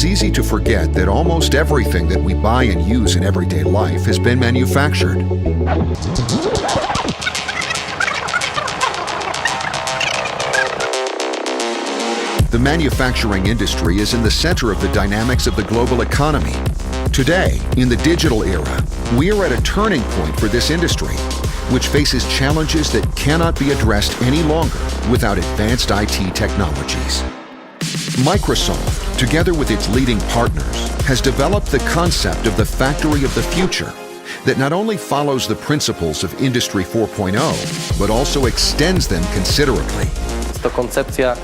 is easy to forget that almost everything that we buy and use in everyday life has been manufactured. The manufacturing industry is in the center of the dynamics of the global economy. Today, in the digital era, we are at a turning point for this industry, which faces challenges that cannot be addressed any longer without advanced IT technologies. Microsoft, together with its leading partners, has developed the concept of the factory of the future that not only follows the principles of Industry 4.0, but also extends them considerably. To koncepcja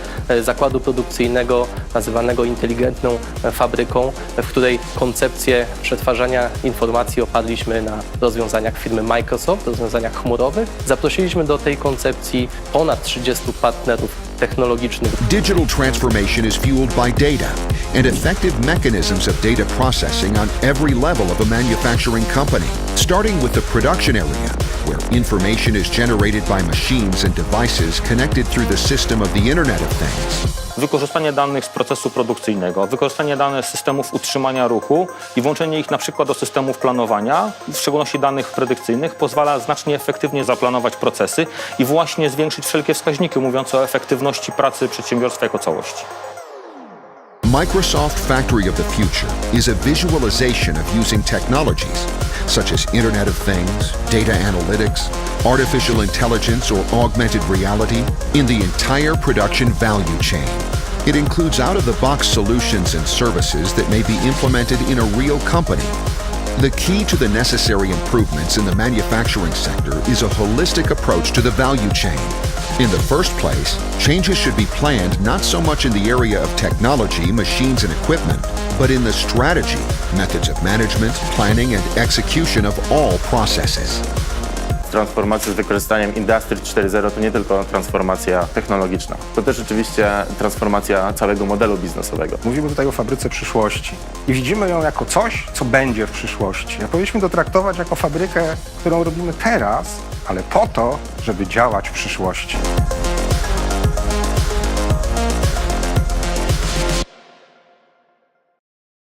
zakładu produkcyjnego nazywanego inteligentną fabryką, w której koncepcję przetwarzania informacji oparliśmy na rozwiązaniach firmy Microsoft, rozwiązaniach chmurowych. Zaprosiliśmy do tej koncepcji ponad 30 partnerów technologicznych. Digital transformation is fueled by data and effective mechanisms of data processing on every level of a manufacturing company, starting with the production area, where information is generated by machines and devices connected through the system of the Internet of Things. Wykorzystanie danych z procesu produkcyjnego, wykorzystanie danych z systemów utrzymania ruchu i włączenie ich na przykład do systemów planowania, w szczególności danych predykcyjnych, pozwala znacznie efektywnie zaplanować procesy i właśnie zwiększyć wszelkie wskaźniki mówiące o efektywności pracy przedsiębiorstwa jako całości. Microsoft Factory of the Future is a visualization of using technologies such as Internet of Things, data analytics, artificial intelligence, or augmented reality in the entire production value chain. It includes out-of-the-box solutions and services that may be implemented in a real company. The key to the necessary improvements in the manufacturing sector is a holistic approach to the value chain. In the first place, changes should be planned not so much in the area of technology, machines, and equipment, but in the strategy, methods of management, planning, and execution of all processes. Transformacja z wykorzystaniem Industry 4.0 to nie tylko transformacja technologiczna, to też rzeczywiście transformacja całego modelu biznesowego. Mówimy tutaj o fabryce przyszłości i widzimy ją jako coś, co będzie w przyszłości. A powinniśmy to traktować jako fabrykę, którą robimy teraz, ale po to, żeby działać w przyszłości.